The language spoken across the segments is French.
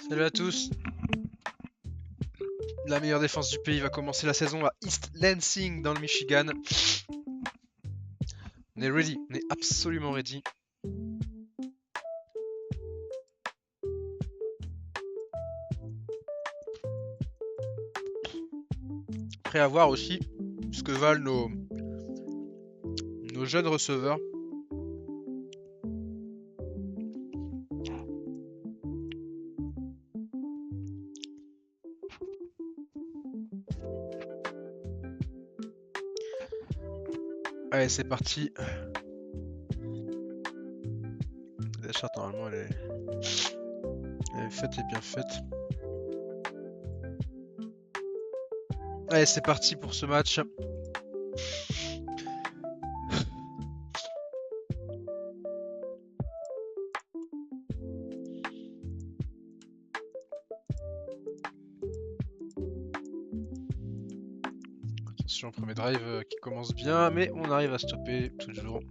Salut à tous. La meilleure défense du pays va commencer la saison à East Lansing dans le Michigan. On est ready, on est absolument ready. Prêt à voir aussi ce que valent nos jeunes receveurs. Allez, c'est parti. La charte, normalement, elle est faite et bien faite. Allez, c'est parti pour ce match. Attention, premier drive qui commence bien, mais on arrive à stopper toujours.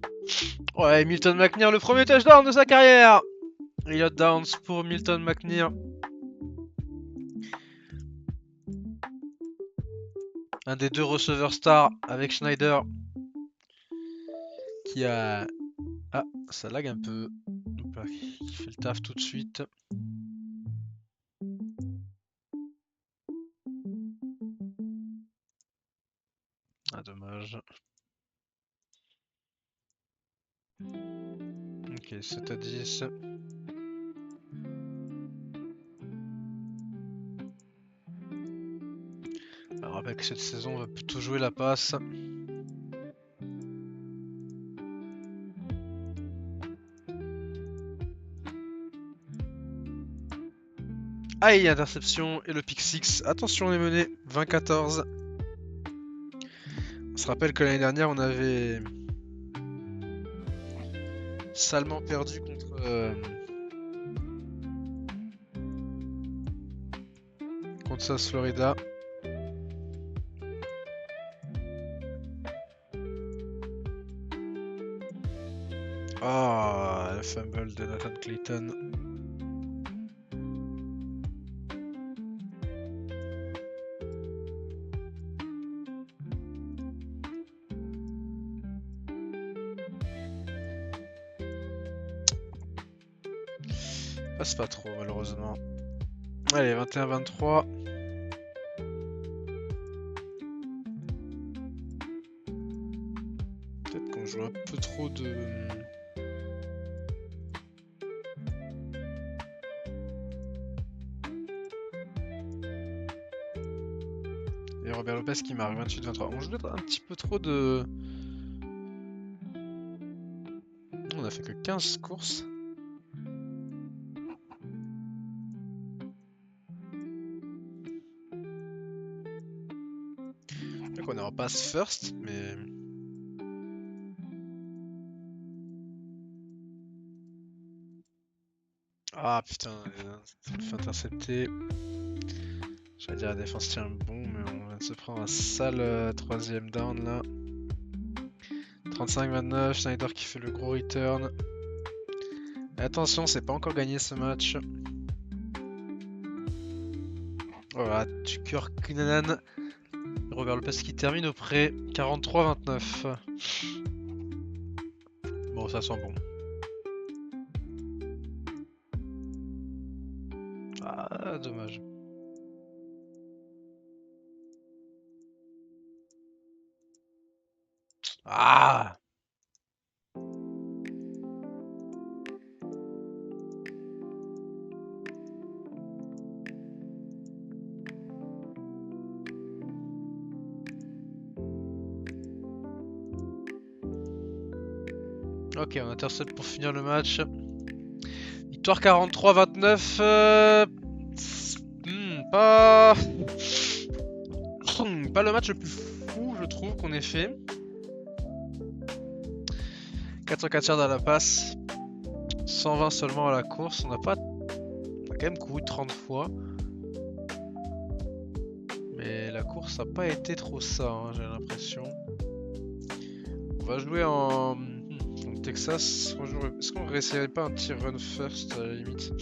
Ouais, Milton McNair, le premier touchdown de sa carrière. Elliott Downs pour Milton McNair. Un des deux receveurs stars avec Schneider qui a... Ah, ça lag un peu. Hop là, qui fait le taf tout de suite. Ah, dommage. Ok, 7 à 10. Alors, rappelle que cette saison, on va plutôt jouer la passe. Aïe, interception et le pick 6. Attention, on est mené 20-14. On se rappelle que l'année dernière, on avait salement perdu contre South Florida. Ah, le fumble de Nathan Clayton. Passe pas trop, malheureusement. Allez, 21-23. Peut-être qu'on joue un peu trop de... Et Robert Lopez qui marque 28-23. On joue peut-être un petit peu trop de... On a fait que 15 courses. Donc on est en pass first, mais... Ah putain, ça me fait intercepter. J'allais dire la défense tient bon, mais on vient de se prendre un sale troisième down là. 35-29, Schneider qui fait le gros return. Mais attention, c'est pas encore gagné ce match. Voilà, Tucker Kinanan. Robert Lopez qui termine auprès 43-29. Bon, ça sent bon. Ah, dommage. Ah! Ok, on intercepte pour finir le match. Victoire 43-29. Pas... pas le match le plus fou, je trouve, qu'on ait fait. 404 yards à la passe. 120 seulement à la course. On a quand même couru 30 fois. Mais la course n'a pas été trop ça, hein, j'ai l'impression. On va jouer en Texas. Est-ce qu'on réessayerait pas un tir run first à la limite?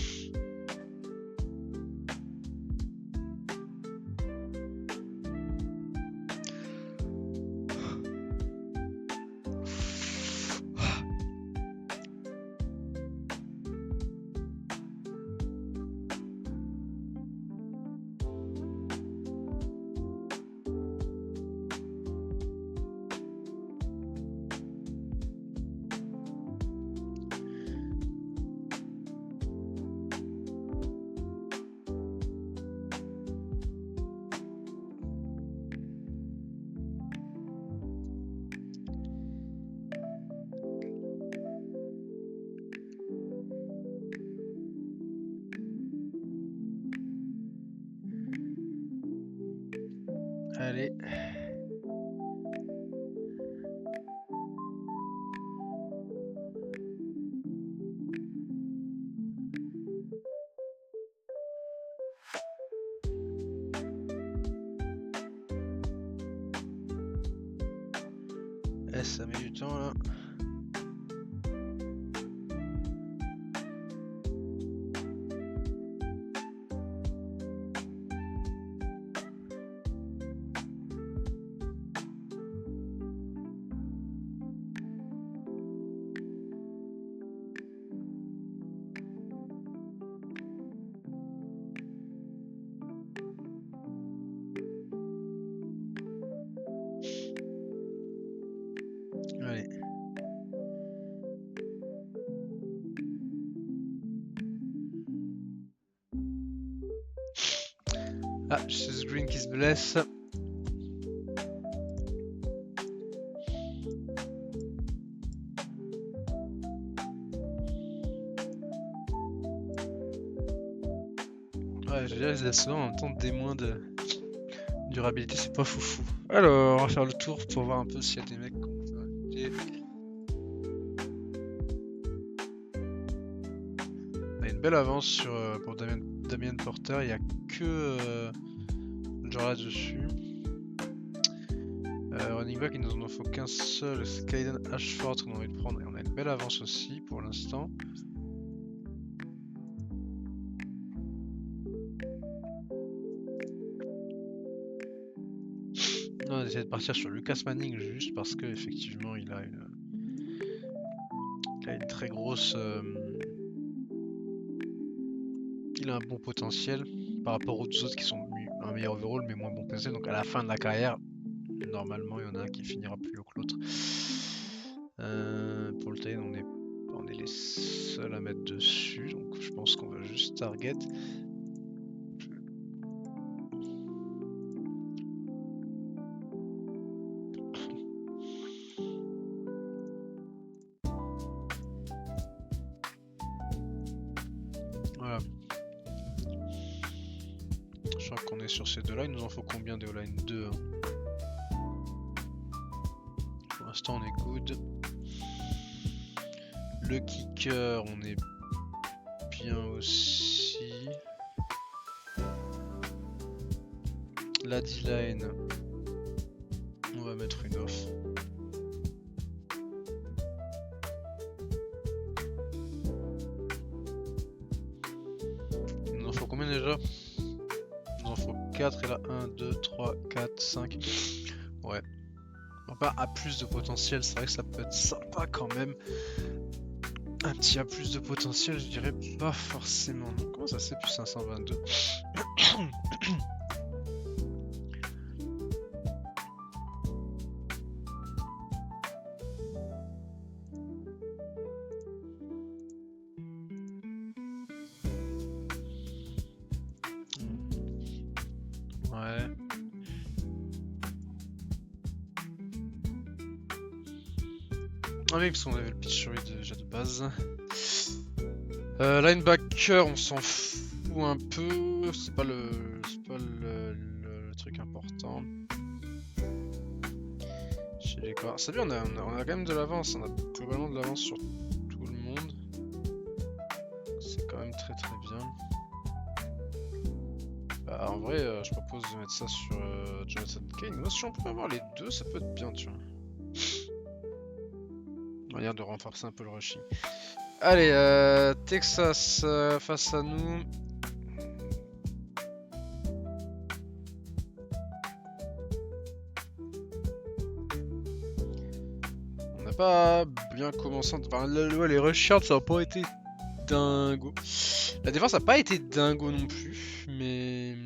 Allez. Ça met du temps là. Allez. Ah, c'est Green qui se blesse. Ouais, j'ai déjà les assauts en même temps des moins de durabilité, c'est pas foufou. Alors, on va faire le tour pour voir un peu s'il y a des mecs qui ont fait On a une belle avance sur, pour Damien Porter, il n'y a que genre là-dessus. Running back, il nous en faut qu'un seul, c'est Kaiden Ashford qu'on a envie de prendre, et on a une belle avance aussi pour l'instant. On va essayer de partir sur Lucas Manning juste parce que effectivement il a une très grosse, il a un bon potentiel par rapport aux autres qui sont un meilleur overall mais moins bon potentiel. Donc à la fin de la carrière, normalement il y en a un qui finira plus haut que l'autre. Pour le Titan, on est les seuls à mettre dessus, donc je pense qu'on va juste target. Voilà. Je crois qu'on est sur ces deux-là. Il nous en faut combien de O-line? 2 hein. Pour l'instant, on est good. Le kicker, on est bien aussi. La D-line, on va mettre une off. Il nous en faut combien déjà? Il nous en faut 4 et là 1, 2, 3, 4, 5. Ouais. On pas à plus de potentiel, c'est vrai que ça peut être sympa quand même. Un petit A plus de potentiel, je dirais pas forcément. Non. Comment ça c'est plus 522? Ouais. Ah oui, parce qu'on avait le pitch déjà de base. Linebacker, on s'en fout un peu. C'est pas le truc important. Chez les corps. C'est bien, on a quand même de l'avance. On a globalement de l'avance sur tout le monde. C'est quand même très très bien. Bah, en vrai, je propose de mettre ça sur Jonathan Kane. Moi, si on peut avoir les deux, ça peut être bien, tu vois. Manière de renforcer un peu le rushing. Allez, Texas face à nous. On n'a pas bien commencé. Enfin, les rush yards, ça n'a pas été dingo. La défense n'a pas été dingo non plus, mais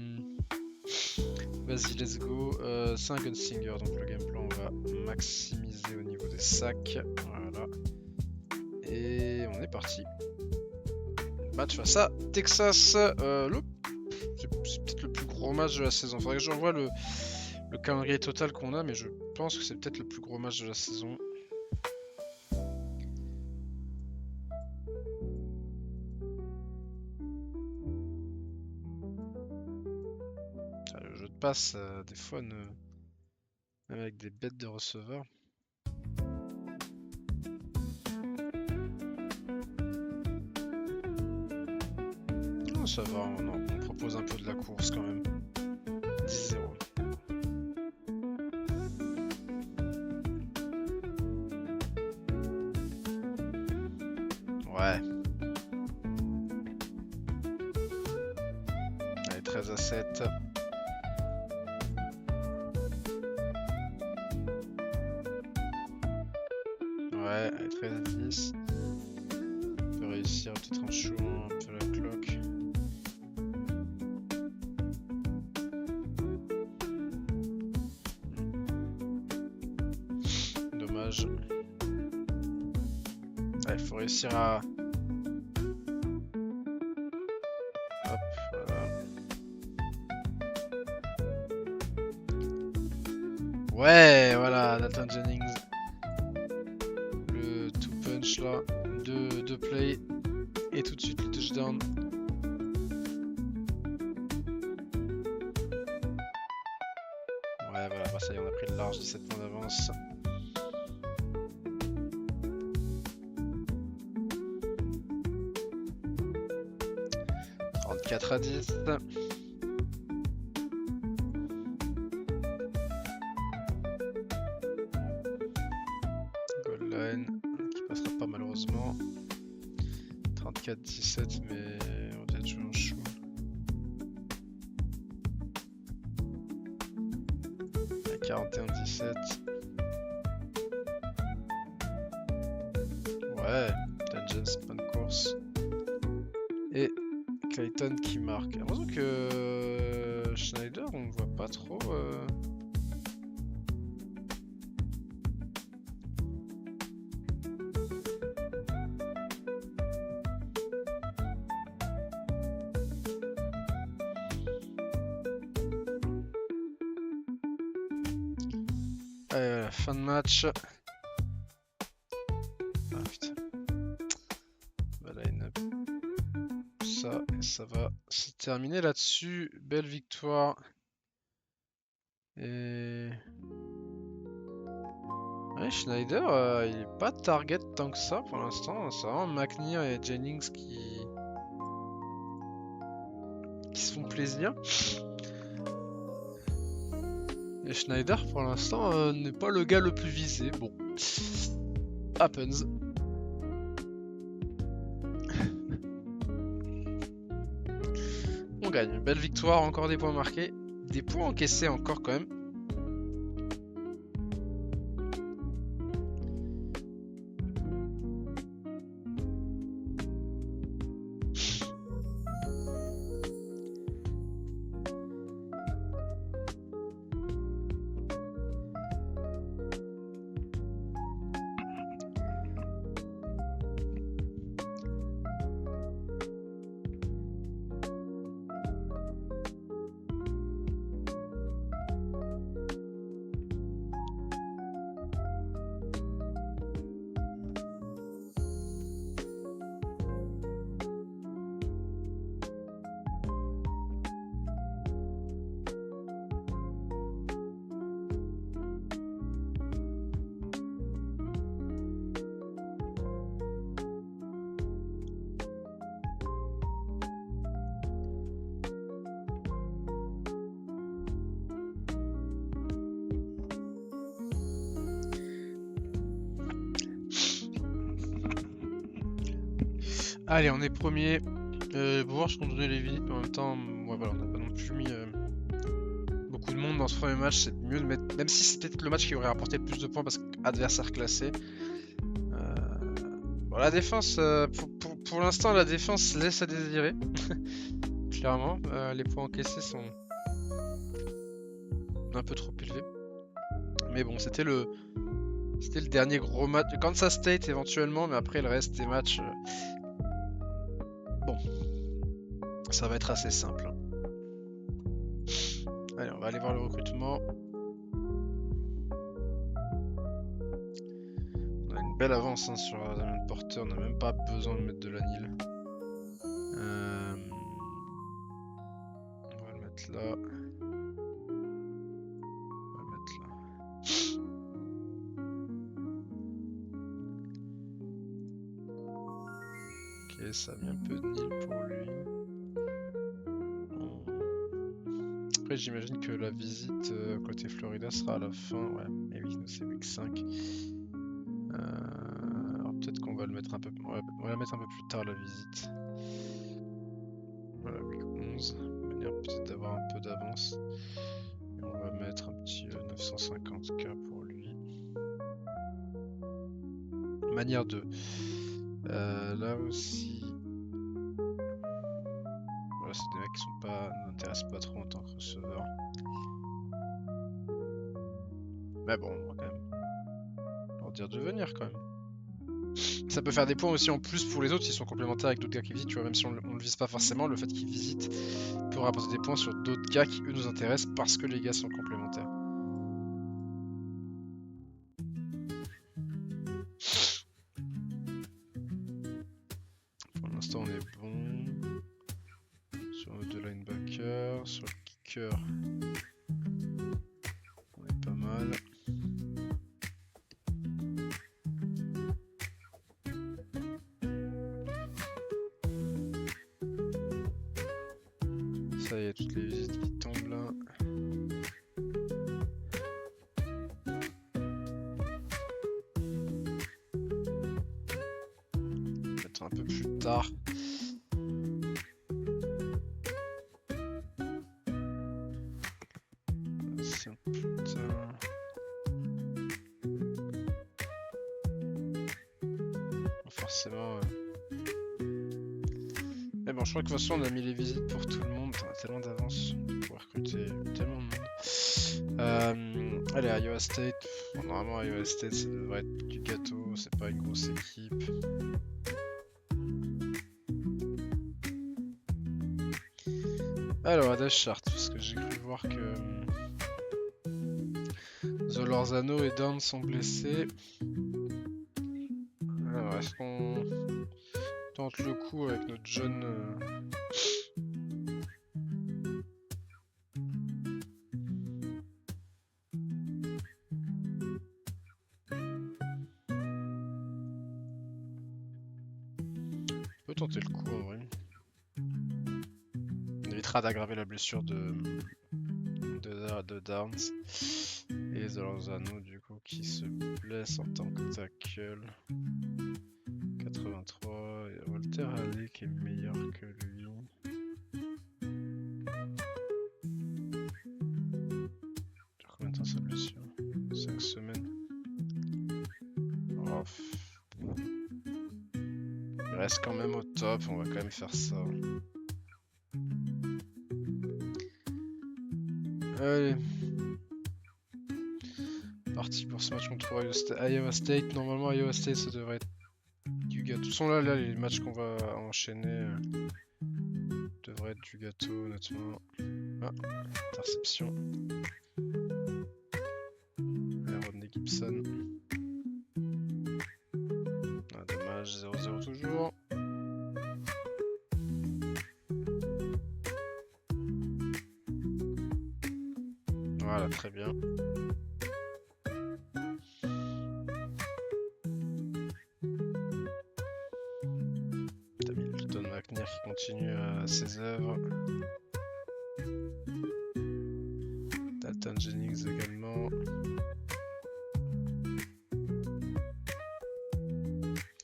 vas-y, let's go. C'est un Gunslinger, donc le game plan, on va maximiser au niveau des sacs. Voilà. Et on est parti. Match face à Texas. C'est peut-être le plus gros match de la saison. Faudrait que j'envoie le calendrier total qu'on a, mais je pense que c'est peut-être le plus gros match de la saison. Le jeu de passe, des fois, Même avec des bêtes de receveurs. Oh, ça va, on propose un peu de la course quand même. 10-0. Ouais. Allez, 13-7. Ouais, allez, 13-10. On peut réussir peut-être en chouant un peu la cloque. Dommage. Il faut réussir à... Hop, voilà. Ouais, voilà, Dalton Jennings. Le two punch là. Deux play. Et tout de suite le touchdown. Ouais, voilà, bah ça y est, on a pris le large de 7 points d'avance. « 34-10. Goal line qui passera pas malheureusement. 34-17, mais on doit être joué en chou. À 41-17. Ouais, Tangents, bonne course. Et Clayton qui marque. J'ai l'impression que Schneider, on ne voit pas trop. Allez, fin de match. Ah putain. Line-up. Ça, et ça va se terminer là-dessus. Belle victoire. Et... Ouais, Schneider, il est pas target tant que ça pour l'instant. C'est vraiment McNear et Jennings qui se font plaisir. Et Schneider pour l'instant n'est pas le gars le plus visé. Bon, happens. On gagne. Belle victoire, encore des points marqués. Des points encaissés encore quand même. Allez, on est premier. Pour voir je compte donner les vies. En même temps, ouais, voilà, on n'a pas non plus mis beaucoup de monde dans ce premier match. C'est mieux de mettre. Même si c'est peut-être le match qui aurait rapporté le plus de points parce qu'adversaire classé. Bon, la défense, pour l'instant, la défense laisse à désirer. Clairement, les points encaissés sont un peu trop élevés. Mais bon, c'était le dernier gros match. Kansas State éventuellement, mais après le reste des matchs. Bon, ça va être assez simple. Allez, on va aller voir le recrutement. On a une belle avance hein, sur Damien Porter, on n'a même pas besoin de mettre de l'anil. On va le mettre là. On va le mettre là. Allez, ça a mis un peu de Nil pour lui. Après, j'imagine que la visite côté Florida sera à la fin. Ouais, et oui, c'est week 5. Alors peut-être qu'on va le mettre un peu. On va la mettre un peu plus tard la visite. Voilà, week 11. De manière peut-être d'avoir un peu d'avance. Et on va mettre un petit 950K pour lui. Manière 2. Là aussi. Voilà, c'est des mecs qui sont pas, nous intéressent pas trop en tant que receveur. Mais bon, on va quand même leur dire de venir quand même. Ça peut faire des points aussi en plus pour les autres s'ils sont complémentaires avec d'autres gars qui visitent, tu vois, même si on le vise pas forcément, le fait qu'ils visitent peut rapporter des points sur d'autres gars qui eux nous intéressent parce que les gars sont complémentaires. Pour l'instant on est bon. Sur nos deux linebackers, sur le kicker, on est pas mal. Ça y est, toutes les visites qui tombent là. Peut-être un peu plus tard. C'est un peu plus tard. Forcément. Mais bon, je crois que de toute façon on a mis les visites pour tout le monde. On a tellement d'avance pour recruter tellement de monde. Allez, Iowa State. Bon, normalement, Iowa State, ça devrait être du gâteau. C'est pas une grosse équipe. Alors, à Deschart, parce que j'ai cru voir que Zolorzano et Down sont blessés. Alors, est-ce qu'on tente le coup avec notre jeune. On peut tenter le coup en vrai. On évitera d'aggraver la blessure de Downs. Et Zolorzano, du coup, qui se blesse en tant que tackle. 83. Et Walter Halley qui est meilleur que lui. Combien de temps sa blessure? 5 semaines. Oh, il reste quand même au top, on va quand même faire ça. Allez. Parti pour ce match contre Iowa State. Normalement, Iowa State, ça devrait être du gâteau. De toute façon, là, les matchs qu'on va enchaîner devraient être du gâteau, honnêtement. Ah, interception. Allez, Rodney Gibson. Ah, dommage, 0-0 toujours. Voilà, très bien. Hamilton McNair qui continue ses œuvres. Dalton Jennings également.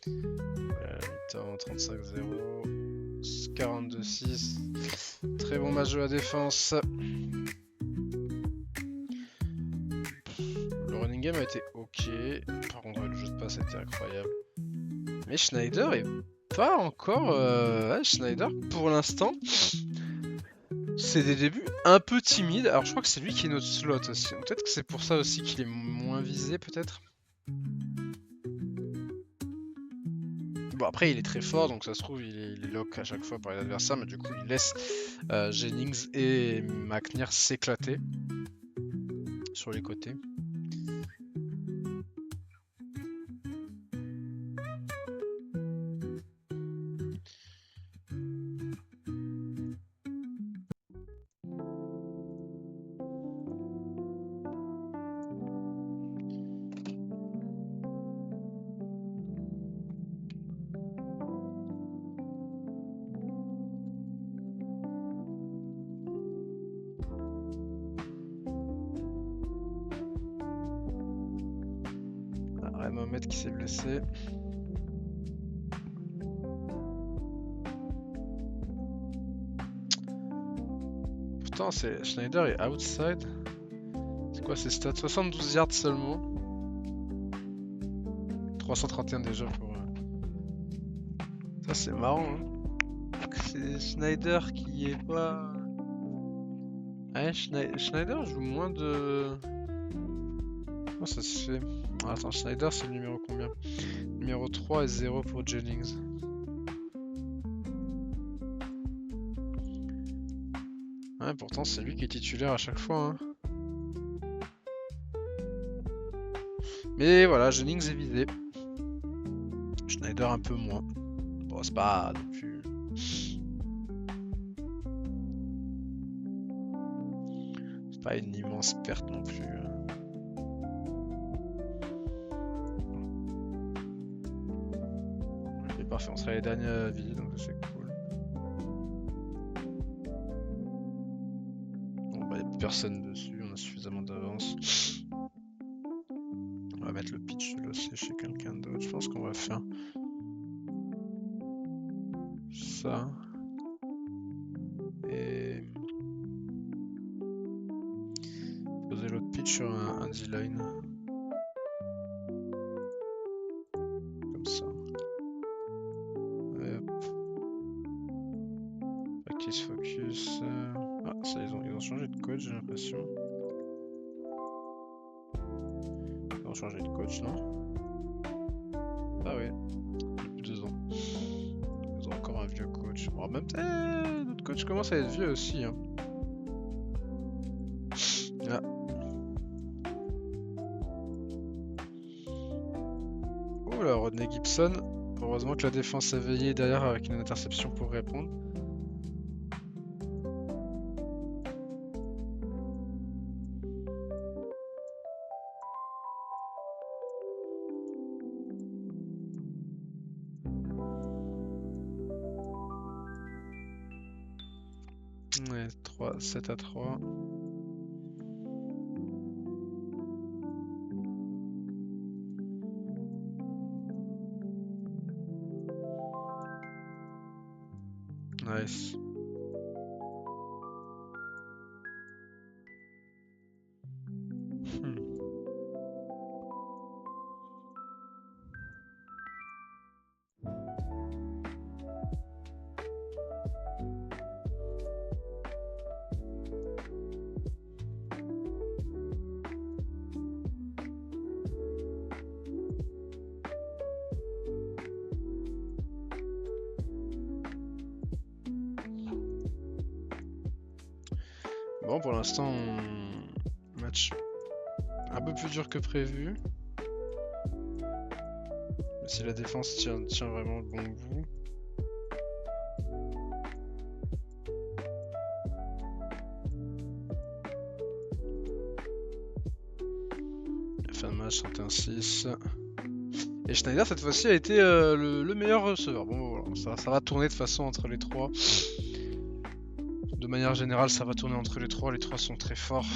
Mi-temps 35-0. 42-6. Très bon match de la défense. Le running game a été ok. Par contre, le jeu de passe a été incroyable. Mais Schneider est pas encore. Schneider, pour l'instant, c'est des débuts un peu timides. Alors, je crois que c'est lui qui est notre slot aussi. Peut-être que c'est pour ça aussi qu'il est moins visé, peut-être. Bon, après, il est très fort, donc ça se trouve, il est lock à chaque fois par les adversaires, mais du coup, il laisse Jennings et McNair s'éclater sur les côtés. Mohamed qui s'est blessé. Pourtant, Schneider est outside. C'est quoi ses stats? 72 yards seulement. 331 déjà pour... Ça c'est marrant, hein. C'est Schneider qui est pas... Ouais, Schneider joue moins de... Comment ça se fait? Attends, Schneider c'est le numéro combien? Numéro 3 et 0 pour Jennings. Ouais, pourtant c'est lui qui est titulaire à chaque fois, hein. Mais voilà, Jennings est visé. Schneider un peu moins. Bon, c'est pas non plus... C'est pas une immense perte non plus. Ok, parfait, on sera les derniers à vie, donc c'est cool. Bon, bah, y'a plus personne dessus, on a suffisamment d'avance. On va mettre le pitch là aussi chez quelqu'un d'autre. Je pense qu'on va faire ça. Et poser l'autre pitch sur un D-line. Comme ça. Et hop. Practice focus. Ah, ça, ils ont changé de coach, j'ai l'impression. Ils ont changé de coach, non? Ah oui, depuis 2 ans. Ils ont encore un vieux coach. Bon, en même temps, notre coach commence à être vieux aussi, hein. Ah. Oh là, Rodney Gibson. Heureusement que la défense a veillé derrière avec une interception pour répondre. Ouais, 7-3. Nice. Bon, pour l'instant, match un peu plus dur que prévu. Mais si la défense tient vraiment le bon bout. Fin de match 31-6. Et Schneider cette fois-ci a été le meilleur receveur. Bon voilà, ça va tourner de toute façon entre les trois. De manière générale, ça va tourner entre les trois. Les trois sont très forts.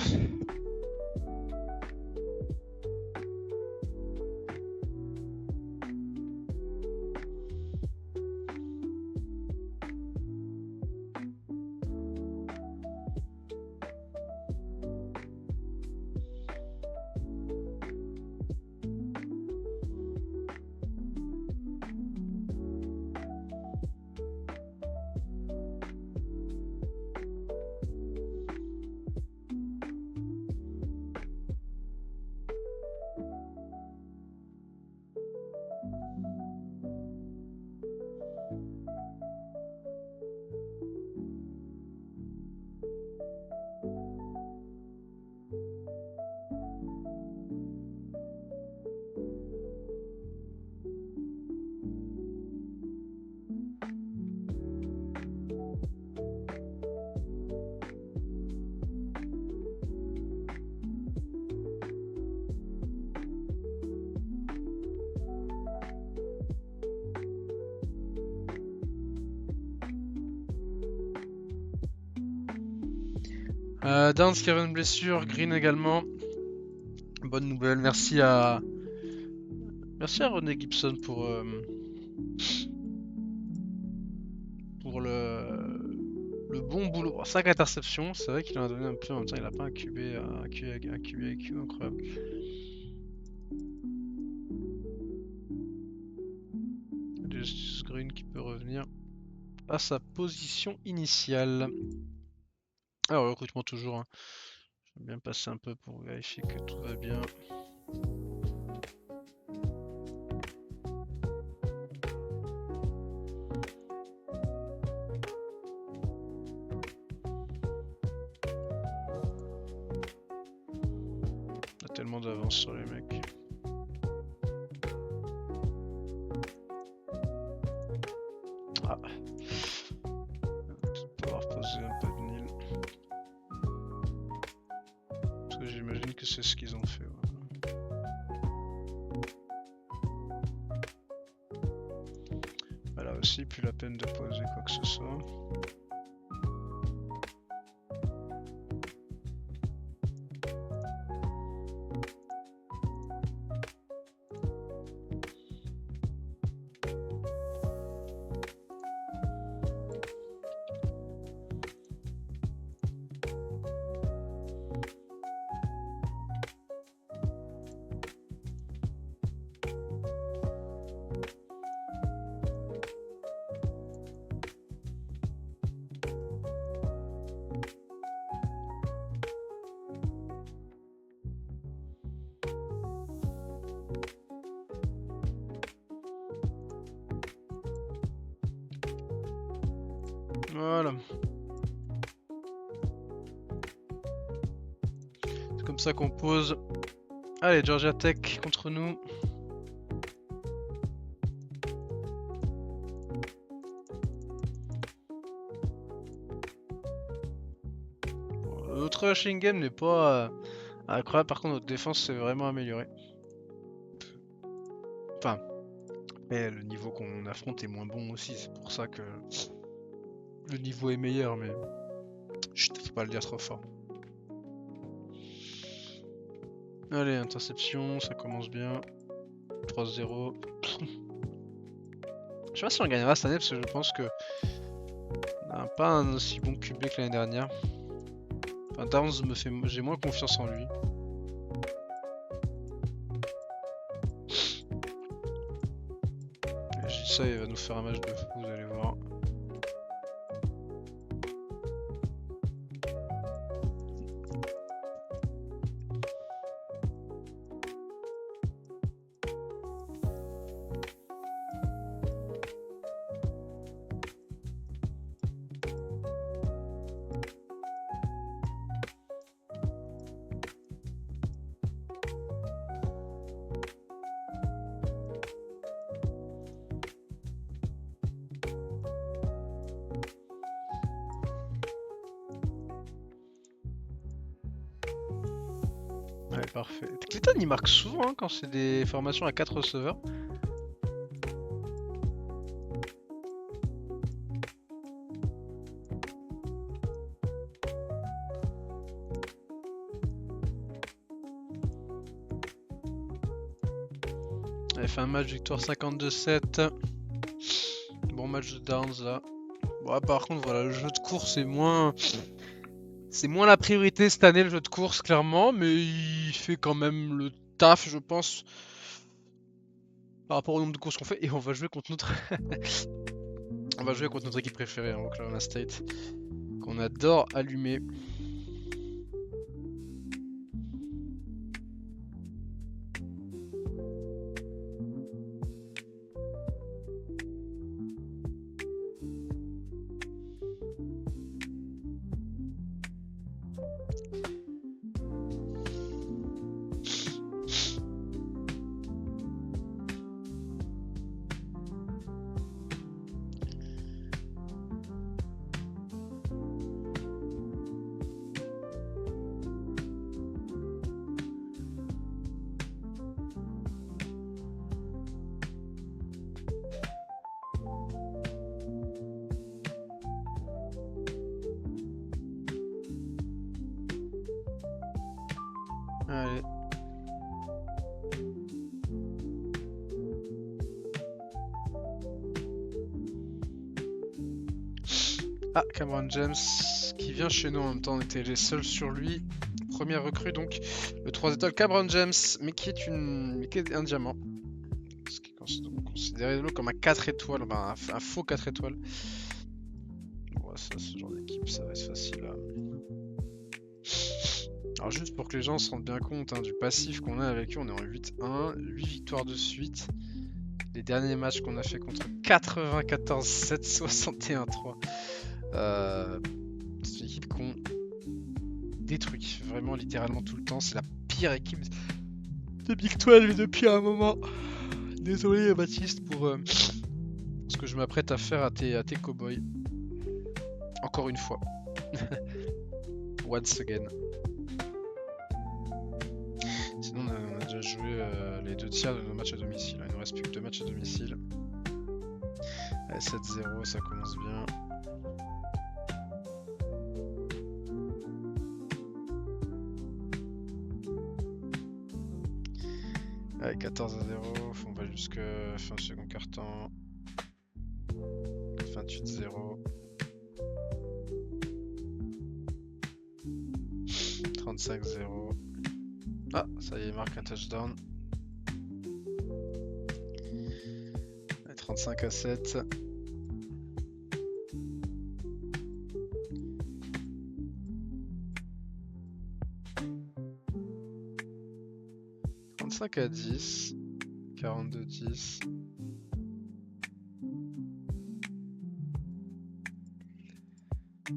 Downs qui avait une blessure, Green également. Bonne nouvelle, merci à Merci à René Gibson pour le bon boulot. Bon, 5 interceptions, c'est vrai qu'il en a donné un peu, en même temps il a pas un QB, un QB IQ incroyable. Justice Green qui peut revenir à sa position initiale. Alors, le recrutement toujours, hein. Je vais bien passer un peu pour vérifier que tout va bien. On a tellement d'avance sur les mecs. Ah. Peut-être pouvoir poser un peu de Nil. Parce que j'imagine que c'est ce qu'ils ont fait. Ouais. Voilà aussi, plus la peine de poser quoi que ce soit. Voilà. C'est comme ça qu'on pose. Allez, Georgia Tech contre nous. Bon, notre rushing game n'est pas incroyable, par contre notre défense s'est vraiment améliorée. Enfin, mais le niveau qu'on affronte est moins bon aussi, c'est pour ça que le niveau est meilleur, mais chut, faut pas le dire trop fort. Allez, interception, ça commence bien. 3-0. Je sais pas si on gagnera cette année parce que je pense que on n'a pas un aussi bon QB que l'année dernière. Enfin, Downs j'ai moins confiance en lui. Et je dis ça, il va nous faire un match de fou, vous allez voir. Ouais, parfait. Clayton il marque souvent hein, quand c'est des formations à 4 receveurs. Elle fait un match victoire 52-7. Bon match de Downs là. Bon, par contre, voilà, le jeu de course est moins. C'est moins la priorité cette année, le jeu de course, clairement, mais il fait quand même le taf, je pense, par rapport au nombre de courses qu'on fait. Et on va jouer contre notre. On va jouer contre notre équipe préférée, hein, Oklahoma State, qu'on adore allumer. Allez. Ah, Cameron James qui vient chez nous en même temps, on était les seuls sur lui. Première recrue donc, le 3 étoiles Cameron James, mais qui est un diamant. Ce qui est considéré comme un 4 étoiles, enfin un faux 4 étoiles. Bon, ça, ce genre d'équipe, ça va être facile à... Alors juste pour que les gens se rendent bien compte du passif qu'on a avec eux, on est en 8-1, 8 victoires de suite. Les derniers matchs qu'on a fait contre 94-7, 61-3. C'est une équipe qu'on détruit vraiment littéralement tout le temps. C'est la pire équipe de Big 12 depuis un moment. Désolé Baptiste pour ce que je m'apprête à faire à tes cowboys. Encore une fois. Once again. Sinon on a déjà joué les 2 tiers de nos matchs à domicile. Il nous reste plus que 2 matchs à domicile. Allez, 7-0, ça commence bien. Allez, 14-0, on va jusque fin du second quart-temps. 28-0. 35-0. Ah, ça y est, il marque un touchdown. 35-7. À 10, 42-10.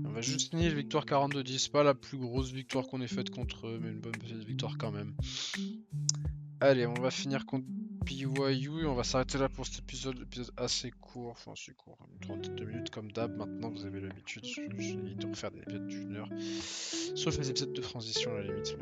On va juste nier la victoire 42-10, pas la plus grosse victoire qu'on ait faite contre eux, mais une bonne petite victoire quand même. Allez, on va finir contre BYU et on va s'arrêter là pour cet épisode assez court, enfin assez court, 32 minutes comme d'hab. Maintenant vous avez l'habitude, j'ai de refaire des épisodes d'une heure, sauf les épisodes de transition à la limite.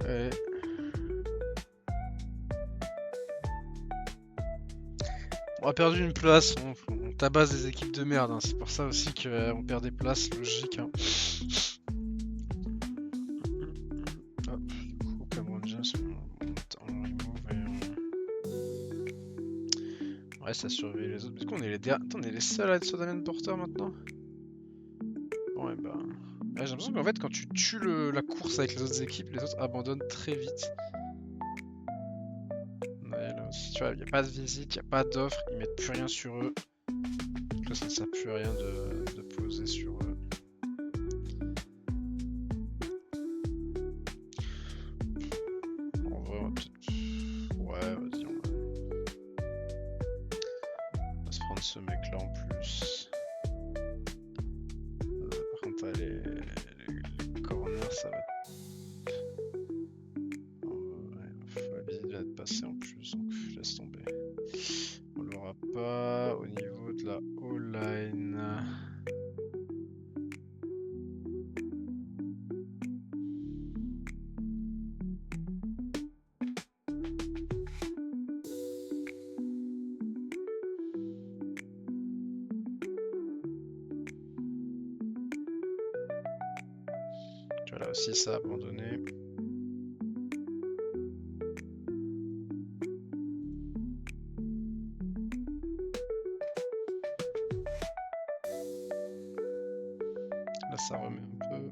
Ouais. On a perdu une place, on tabasse des équipes de merde, c'est pour ça aussi qu'on perd des places, logique. Hop, du coup, Cameron James, on remove et on reste à surveiller les autres. Du coup, on est les seuls à être sur Damian Porter maintenant. Bon, et bah. Ouais, j'ai l'impression qu'en fait, quand tu tues la course avec les autres équipes, les autres abandonnent très vite. Ouais, là aussi, tu vois, il n'y a pas de visite, il n'y a pas d'offre, ils mettent plus rien sur eux. Donc là, ça ne sert plus à rien de poser sur eux. En vrai, on va peut-être. Ouais, vas-y, on va se prendre ce mec-là en plus. Par contre, les corners, ça va être. Ouais, la visite va être passée en plus, donc je laisse tomber. On l'aura pas au niveau de la O-line. Tu vois, là aussi, ça a abandonné. ça remet un peu.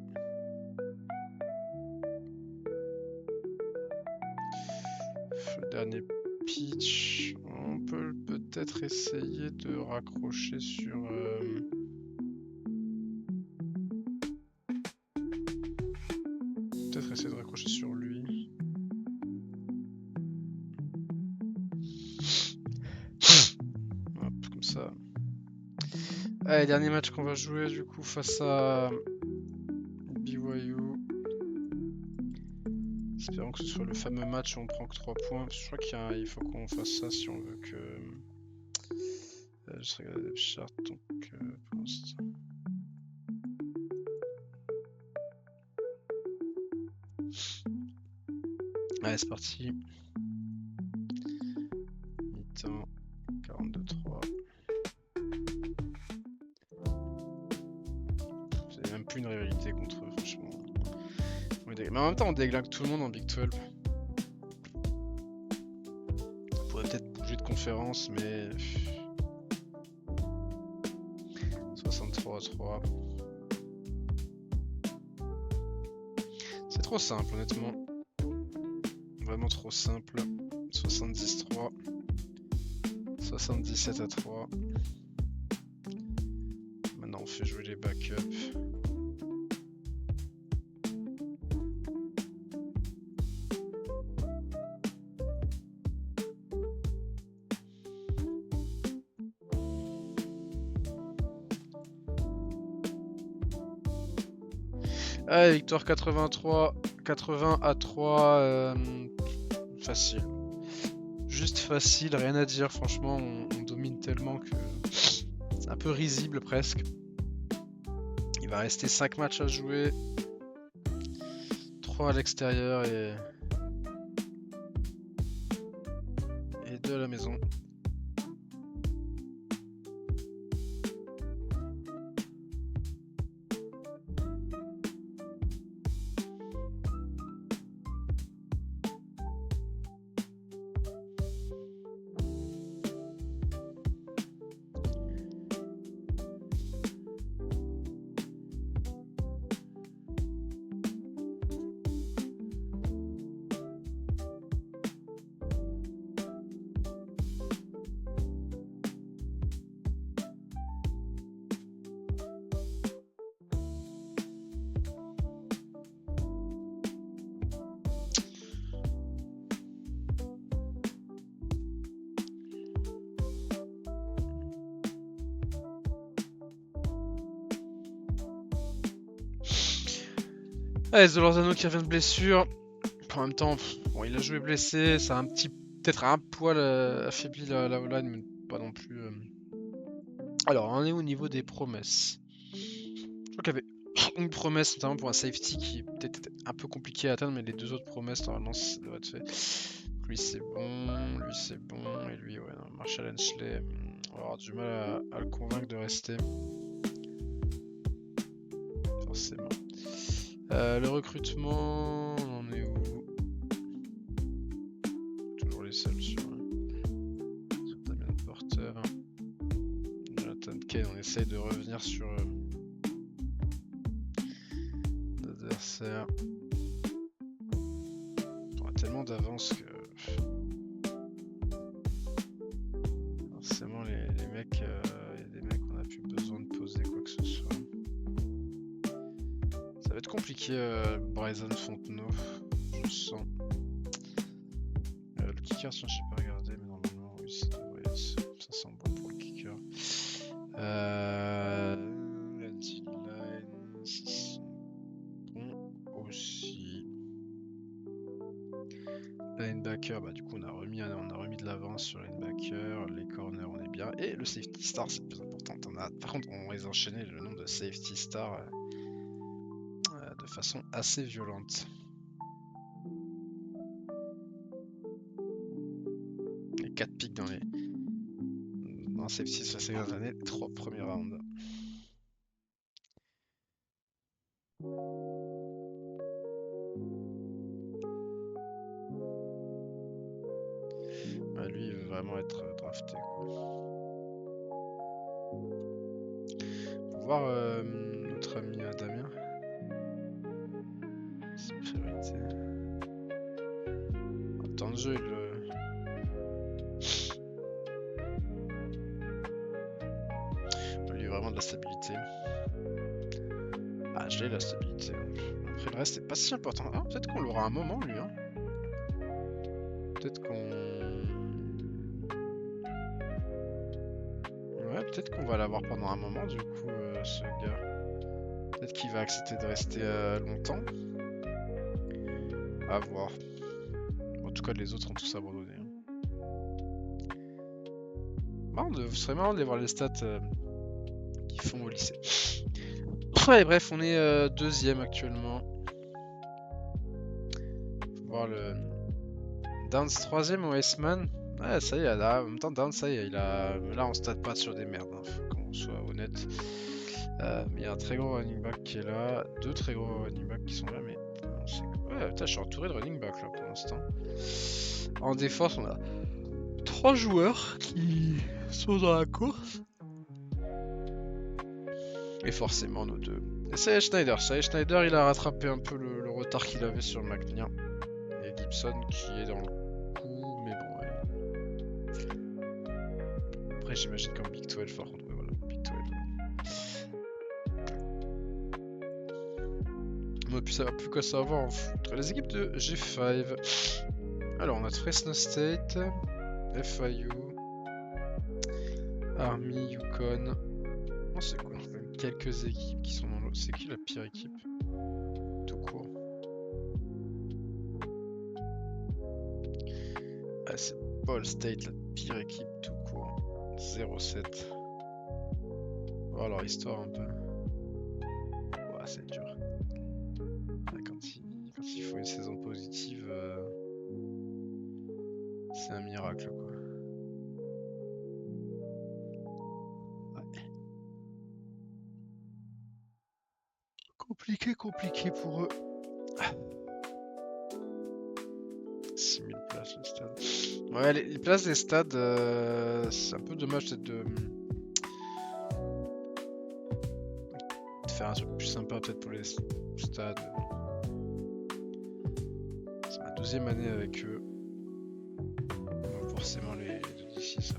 Le dernier pitch, on peut peut-être essayer de raccrocher sur... Peut-être essayer de raccrocher sur lui. Hop, comme ça. Allez, dernier match qu'on va jouer du coup face à BYU. Espérons que ce soit le fameux match où on prend que 3 points. Je crois qu'il faut qu'on fasse ça si on veut que... je vais regarder le chart donc pour l'instant. Allez, c'est parti. Mi-temps, 42-3. C'est même plus une rivalité contre eux, franchement. Mais en même temps, on déglingue tout le monde en Big 12. On pourrait peut-être bouger de conférence, mais... 63-3. C'est trop simple, honnêtement. Vraiment trop simple. 70-3. 77-3. Maintenant, on fait jouer les backups. Allez, victoire 80-3, facile. Juste facile, rien à dire, franchement, on domine tellement que c'est un peu risible presque. Il va rester 5 matchs à jouer, 3 à l'extérieur et 2 à la maison. Allez, Zolorzano qui revient de blessure. En même temps, bon, il a joué blessé, ça a peut-être un poil affaibli la O-line, mais pas non plus. Alors, on est au niveau des promesses. Je crois qu'il y avait une promesse, notamment pour un safety qui est peut-être un peu compliqué à atteindre, mais les 2 autres promesses, normalement, ça devrait être fait. Lui, c'est bon, et lui, ouais, non, Marshall Hensley, on va avoir du mal à le convaincre de rester. Forcément. Le recrutement, on en est où? Toujours les seuls sur Damien Porter. Jonathan Kane, on essaye de revenir sur l'adversaire. On a tellement d'avance que forcément les mecs, il y a des mecs on a plus besoin de poser quoi que ce soit. Ça va être compliqué Bryson Fontenot, je sens. Le kicker, tiens, j'ai pas regardé, mais normalement oui ça devrait être, ça sent bon pour le kicker. La D-line, ça sent bon aussi. Linebacker, bah du coup on a remis de l'avance sur linebacker, les corners on est bien, et le safety star c'est le plus important. Par contre on les enchaîné le nombre de safety stars de façon assez violente. Les 4 pics dans safety sur ces dernières années, les 3 premiers rounds. Lui il veut vraiment être drafté quoi. Pour voir notre ami Damien. C'est priorité. En temps de jeu, il lui vraiment de la stabilité. Ah, j'ai la stabilité. Après, le reste, c'est pas si important. Ah, peut-être qu'on l'aura un moment, lui. Hein. Peut-être qu'on... Ouais, peut-être qu'on va l'avoir pendant un moment, du coup, ce gars. Peut-être qu'il va accepter de rester longtemps. À voir. En tout cas, les autres ont tous abandonné. Ce serait marrant de voir les stats qu'ils font au lycée. Ouais, bref, on est deuxième actuellement. Faut voir le... Downs troisième au Iceman. Ouais, ça y est, là, en même temps, Downs, ça y est, il a... Là, on stat pas sur des merdes, hein, faut qu'on soit honnête. Mais il y a un très gros running back qui est là, deux très gros running backs qui sont là, mais... Ouais, putain, je suis entouré de running back, là, pour l'instant. En défense, on a 3 joueurs qui sont dans la course. Et forcément, nos deux. Et Sage Schneider. Sage Schneider, il a rattrapé un peu le retard qu'il avait sur McNeil. Et Gibson qui est dans le coup, mais bon, ouais. Après, j'imagine comme Big 12, par contre, ouais, voilà, Big 12. Et puis ça va plus qu'à savoir en foutre. Les équipes de G5. Alors, on a Fresno State, FIU, Army, Yukon. Non, c'est quoi? Quelques équipes qui sont dans l'autre. C'est qui la pire équipe? Tout court. Ah, c'est Ball State, la pire équipe tout court. 0-7. Oh, alors, histoire un peu. Ouais, c'est dur. Quand il faut une saison positive, c'est un miracle, quoi. Ouais. Compliqué pour eux. 6000 places le stade. Ouais, les places des stades, c'est un peu dommage peut-être de faire un truc plus sympa peut-être pour les stades. C'est ma deuxième année avec eux. Donc forcément les deux d'ici ça.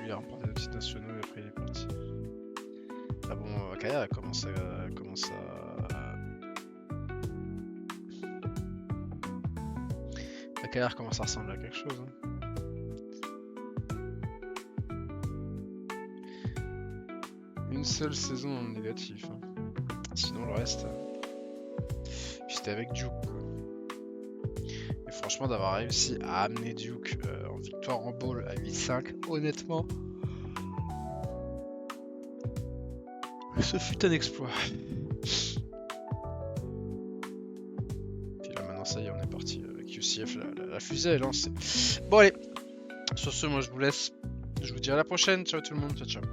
Il a remporté des petits nationaux et après il est parti. Ah bon, Kaya commence à... La carrière commence à ressembler à quelque chose. Hein. Une seule saison en négatif. Hein. Sinon le reste... Puis c'était avec Duke. Quoi. Et franchement d'avoir réussi à amener Duke en victoire en bowl à 8-5, honnêtement... Ce fut un exploit. Puis là maintenant ça y est, on est parti avec UCF, la fusée est lancée. Bon allez, sur ce moi je vous laisse. Je vous dis à la prochaine, ciao tout le monde, ciao ciao.